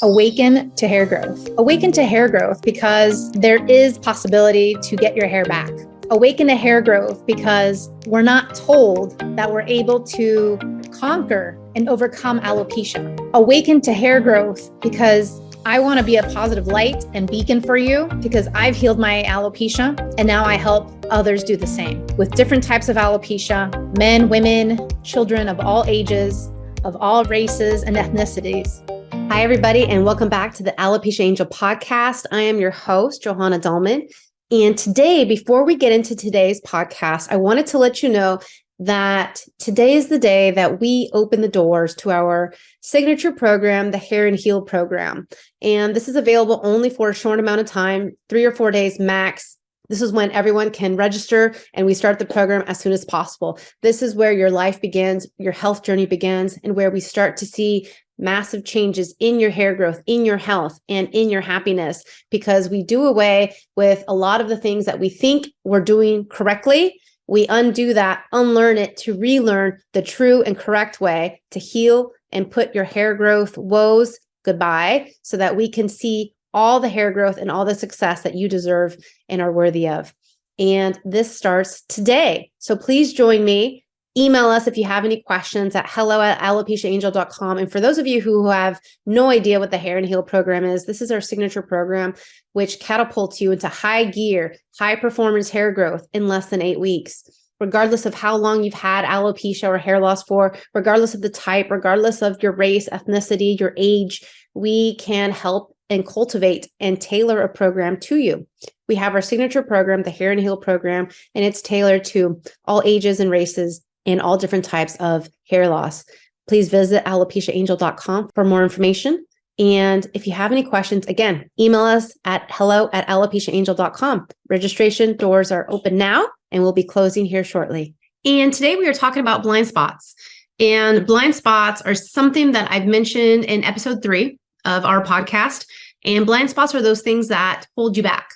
Awaken to hair growth. Awaken to hair growth because there is possibility to get your hair back. Awaken to hair growth because we're not told that we're able to conquer and overcome alopecia. Awaken to hair growth because I want to be a positive light and beacon for you because I've healed my alopecia and now I help others do the same with different types of alopecia, men, women, children of all ages, of all races and ethnicities. Hi, everybody, and welcome back to the Alopecia Angel podcast. I am your host, Johanna Dahlman. And today, before we get into today's podcast, I wanted to let you know that today is the day that we open the doors to our signature program, the Hair and Heal program. And this is available only for a short amount of time, 3 or 4 days max. This is when everyone can register and we start the program as soon as possible. This is where your life begins, your health journey begins, and where we start to see massive changes in your hair growth, in your health, and in your happiness, because we do away with a lot of the things that we think we're doing correctly. We undo that, unlearn it to relearn the true and correct way to heal and put your hair growth woes goodbye so that we can see all the hair growth and all the success that you deserve and are worthy of. And this starts today. So please join me. Email us if you have any questions at hello@alopeciaangel.com. And for those of you who have no idea what the Hair and Heal program is, this is our signature program, which catapults you into high gear, high performance hair growth in less than 8 weeks. Regardless of how long you've had alopecia or hair loss for, regardless of the type, regardless of your race, ethnicity, your age, we can help and cultivate and tailor a program to you. We have our signature program, the Hair and Heal program, and it's tailored to all ages and races and all different types of hair loss. Please visit alopeciaangel.com for more information. And if you have any questions, again, email us at hello@alopeciaangel.com. Registration doors are open now and we'll be closing here shortly. And today we are talking about blind spots. And blind spots are something that I've mentioned in episode 3 of our podcast. And blind spots are those things that hold you back.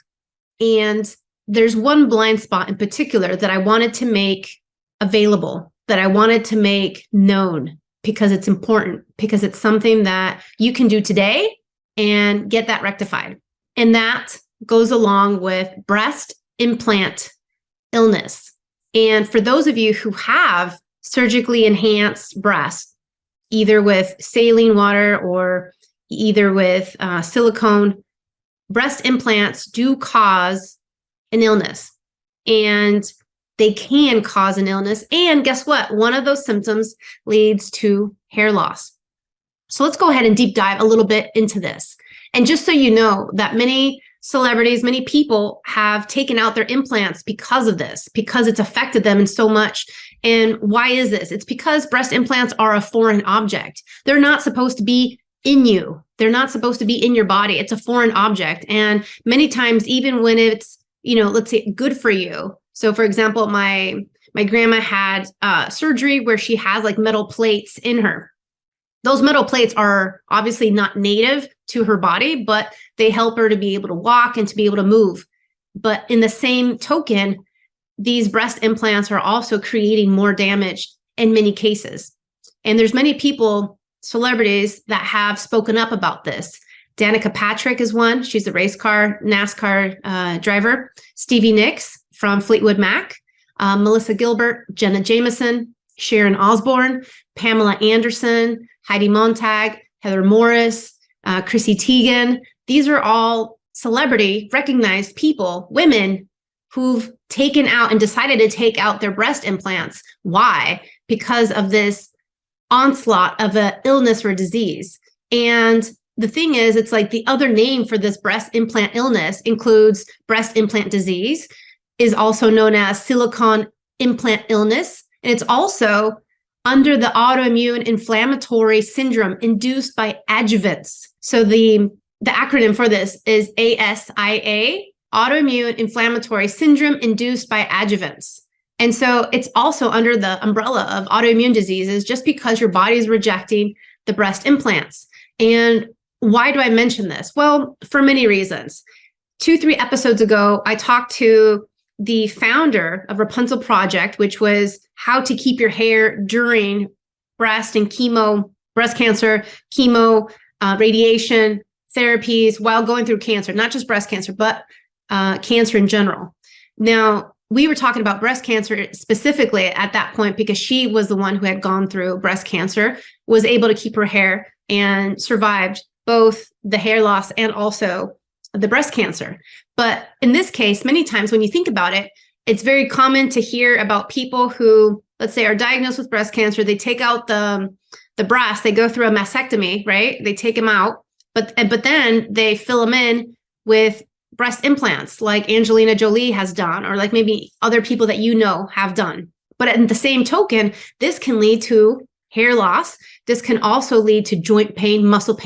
And there's one blind spot in particular that I wanted to make available, that I wanted to make known because it's important, because it's something that you can do today and get that rectified. And that goes along with breast implant illness. And for those of you who have surgically enhanced breasts, either with saline water or either with silicone, breast implants do cause an illness. And they can cause an illness. And guess what? One of those symptoms leads to hair loss. So let's go ahead and deep dive a little bit into this. And just so you know that many celebrities, many people have taken out their implants because of this, because it's affected them in so much. And why is this? It's because breast implants are a foreign object. They're not supposed to be in you. They're not supposed to be in your body. It's a foreign object. And many times, even when it's, let's say good for you. So for example, my grandma had surgery where she has like metal plates in her. Those metal plates are obviously not native to her body, but they help her to be able to walk and to be able to move. But in the same token, these breast implants are also creating more damage in many cases. And there's many people, celebrities, that have spoken up about this. Danica Patrick is one. She's a race car, NASCAR driver. Stevie Nicks from Fleetwood Mac, Melissa Gilbert, Jenna Jameson, Sharon Osbourne, Pamela Anderson, Heidi Montag, Heather Morris, Chrissy Teigen. These are all celebrity recognized people, women who've taken out and decided to take out their breast implants. Why? Because of this onslaught of an illness or disease. And the thing is, it's like the other name for this breast implant illness includes breast implant disease, is also known as silicone implant illness. And it's also under the autoimmune inflammatory syndrome induced by adjuvants. So the acronym for this is ASIA, autoimmune inflammatory syndrome induced by adjuvants. And so it's also under the umbrella of autoimmune diseases just because your body is rejecting the breast implants. And why do I mention this? Well, for many reasons. 2-3 episodes ago, I talked to the founder of Rapunzel Project, which was how to keep your hair during breast cancer, chemo radiation therapies while going through cancer, not just breast cancer, but cancer in general. Now, we were talking about breast cancer specifically at that point because she was the one who had gone through breast cancer, was able to keep her hair and survived both the hair loss and also the breast cancer. But in this case, many times when you think about it, it's very common to hear about people who, let's say, are diagnosed with breast cancer. They take out the breast, they go through a mastectomy, right? They take them out, but then they fill them in with breast implants like Angelina Jolie has done, or like maybe other people that you know have done. But at the same token, this can lead to hair loss. This can also lead to joint pain, muscle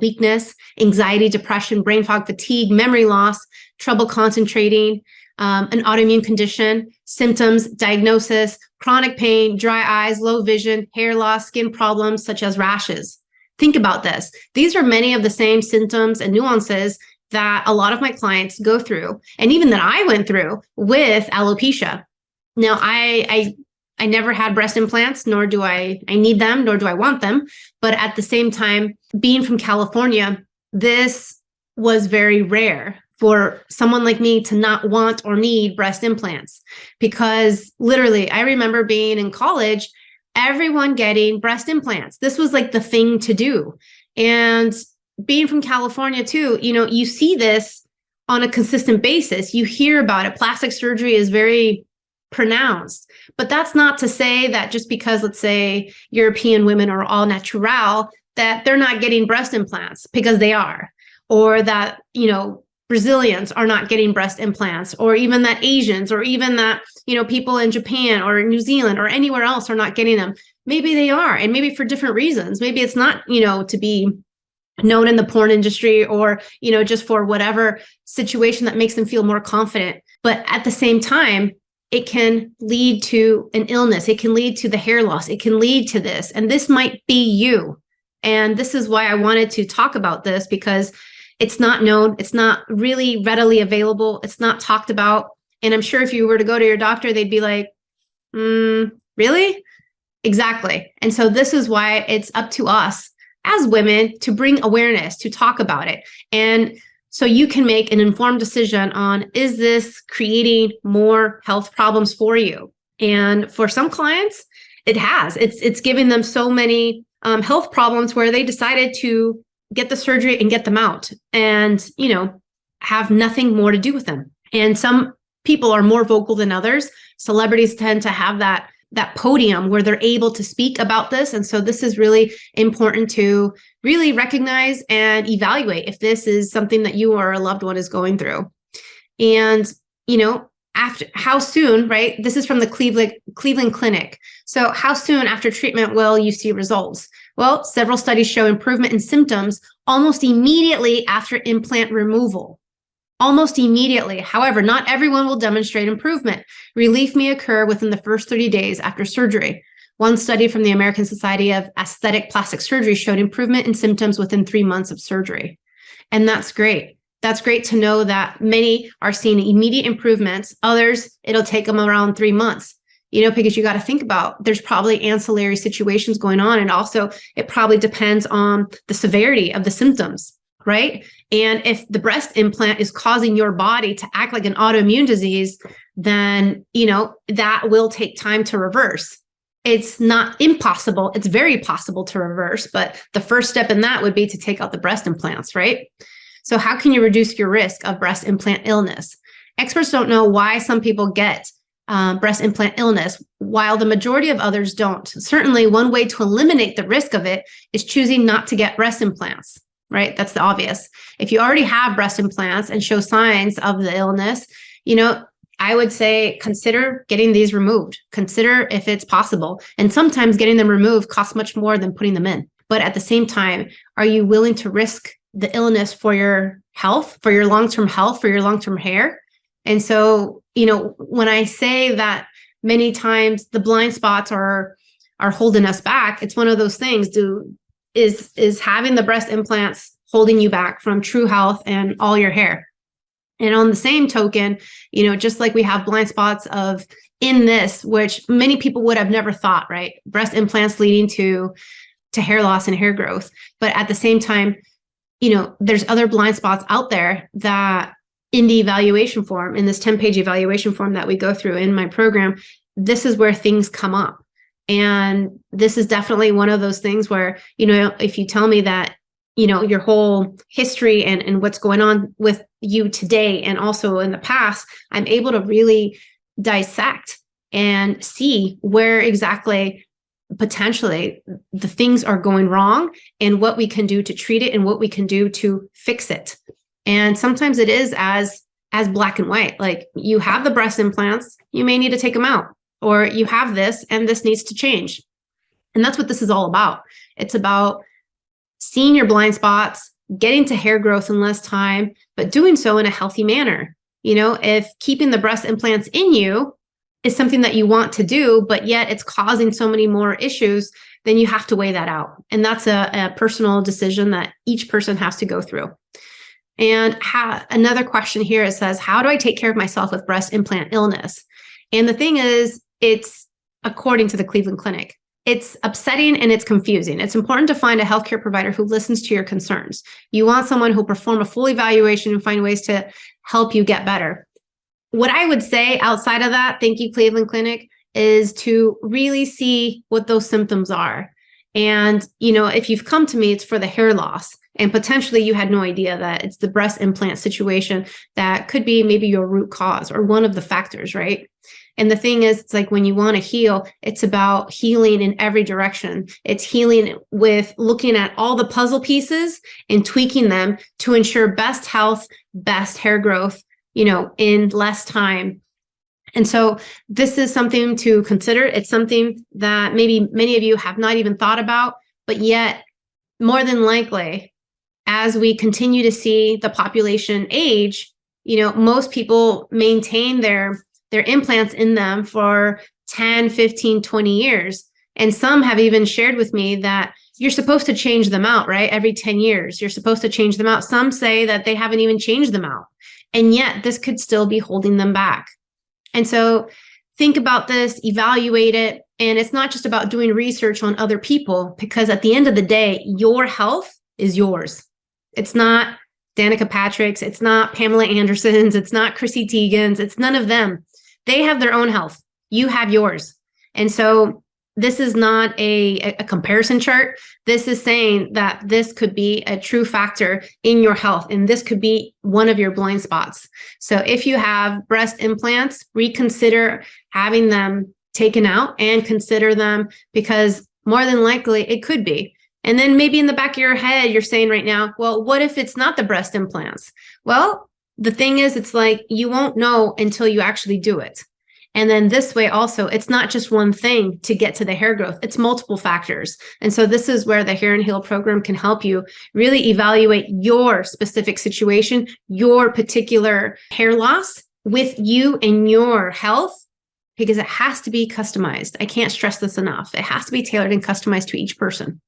weakness, anxiety, depression, brain fog, fatigue, memory loss, trouble concentrating, an autoimmune condition, symptoms, diagnosis, chronic pain, dry eyes, low vision, hair loss, skin problems such as rashes. Think about this. These are many of the same symptoms and nuances that a lot of my clients go through, and even that I went through with alopecia. Now, I never had breast implants, nor do I need them, nor do I want them. But at the same time, being from California, this was very rare for someone like me to not want or need breast implants, because literally, I remember being in college, everyone getting breast implants. This was like the thing to do. And being from California too, you see this on a consistent basis. You hear about it. Plastic surgery is very pronounced, but that's not to say that just because, let's say, European women are all natural, that they're not getting breast implants, because they are, or that, Brazilians are not getting breast implants, or even that Asians, or even that, people in Japan or New Zealand or anywhere else are not getting them. Maybe they are, and maybe for different reasons. Maybe it's not, to be known in the porn industry, or, just for whatever situation that makes them feel more confident. But at the same time, it can lead to an illness. It can lead to the hair loss. It can lead to this. And this might be you. And this is why I wanted to talk about this, because it's not known. It's not really readily available. It's not talked about. And I'm sure if you were to go to your doctor, they'd be like, really? Exactly. And so this is why it's up to us as women to bring awareness, to talk about it. And so you can make an informed decision on, is this creating more health problems for you? And for some clients, it has. It's giving them so many health problems where they decided to get the surgery and get them out and, have nothing more to do with them. And some people are more vocal than others. Celebrities tend to have that podium where they're able to speak about this. And so this is really important to really recognize and evaluate if this is something that you or a loved one is going through. And, after how soon, right? This is from the Cleveland Clinic. So how soon after treatment will you see results? Well, several studies show improvement in symptoms almost immediately after implant removal. Almost immediately. However, not everyone will demonstrate improvement. Relief may occur within the first 30 days after surgery. One study from the American Society of Aesthetic Plastic Surgery showed improvement in symptoms within 3 months of surgery. And that's great. That's great to know that many are seeing immediate improvements. Others, it'll take them around 3 months, because you got to think about, there's probably ancillary situations going on. And also it probably depends on the severity of the symptoms, right? And if the breast implant is causing your body to act like an autoimmune disease, then, that will take time to reverse. It's not impossible. It's very possible to reverse, but the first step in that would be to take out the breast implants, right? So how can you reduce your risk of breast implant illness? Experts don't know why some people get breast implant illness, while the majority of others don't. Certainly, one way to eliminate the risk of it is choosing not to get breast implants, right? That's the obvious. If you already have breast implants and show signs of the illness, I would say consider getting these removed. Consider if it's possible. And sometimes getting them removed costs much more than putting them in. But at the same time, are you willing to risk the illness for your health, for your long-term health, for your long-term hair? And so, when I say that many times the blind spots are holding us back, it's one of those things. Is having the breast implants holding you back from true health and all your hair? And on the same token, just like we have blind spots in this, which many people would have never thought, right? Breast implants leading to to hair loss and hair growth. But at the same time, there's other blind spots out there that in the evaluation form, in this 10-page evaluation form that we go through in my program, this is where things come up. And this is definitely one of those things where, if you tell me that, your whole history and what's going on with you today and also in the past, I'm able to really dissect and see where exactly potentially the things are going wrong and what we can do to treat it and what we can do to fix it. And sometimes it is as black and white. Like, you have the breast implants, you may need to take them out, or you have this and this needs to change. And that's what this is all about. It's about seeing your blind spots, getting to hair growth in less time, but doing so in a healthy manner. If keeping the breast implants in you is something that you want to do, but yet it's causing so many more issues, then you have to weigh that out. And that's a personal decision that each person has to go through. And another question here, it says, how do I take care of myself with breast implant illness? And the thing is, it's according to the Cleveland Clinic. It's upsetting and it's confusing. It's important to find a healthcare provider who listens to your concerns. You want someone who will perform a full evaluation and find ways to help you get better. What I would say outside of that, thank you, Cleveland Clinic, is to really see what those symptoms are. And, if you've come to me, it's for the hair loss. And potentially you had no idea that it's the breast implant situation that could be maybe your root cause or one of the factors, right? And the thing is, it's like when you want to heal, it's about healing in every direction. It's healing with looking at all the puzzle pieces and tweaking them to ensure best health, best hair growth, in less time. And so this is something to consider. It's something that maybe many of you have not even thought about, but yet more than likely, as we continue to see the population age, most people maintain their implants in them for 10, 15, 20 years. And some have even shared with me that you're supposed to change them out, right? Every 10 years, you're supposed to change them out. Some say that they haven't even changed them out. And yet this could still be holding them back. And so think about this, evaluate it. And it's not just about doing research on other people, because at the end of the day, your health is yours. It's not Danica Patrick's. It's not Pamela Anderson's. It's not Chrissy Teigen's. It's none of them. They have their own health. You have yours. And so this is not a comparison chart. This is saying that this could be a true factor in your health, and this could be one of your blind spots. So if you have breast implants, reconsider having them taken out and consider them, because more than likely it could be. And then maybe in the back of your head, you're saying right now, well, what if it's not the breast implants? Well, the thing is, it's like you won't know until you actually do it. And then this way also, it's not just one thing to get to the hair growth, it's multiple factors. And so this is where the Hair and Heal program can help you really evaluate your specific situation, your particular hair loss with you and your health, because it has to be customized. I can't stress this enough. It has to be tailored and customized to each person.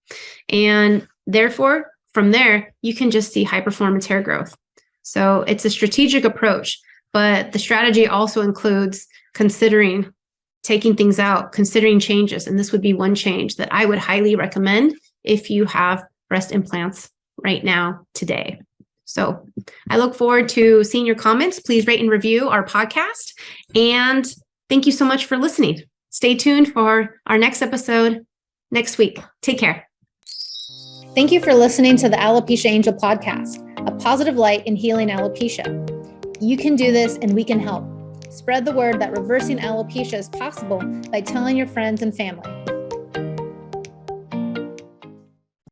And therefore, from there, you can just see high performance hair growth. So it's a strategic approach, but the strategy also includes considering taking things out, considering changes. And this would be one change that I would highly recommend if you have breast implants right now, today. So I look forward to seeing your comments. Please rate and review our podcast. And thank you so much for listening. Stay tuned for our next episode next week. Take care. Thank you for listening to the Alopecia Angel podcast, a positive light in healing alopecia. You can do this and we can help. Spread the word that reversing alopecia is possible by telling your friends and family.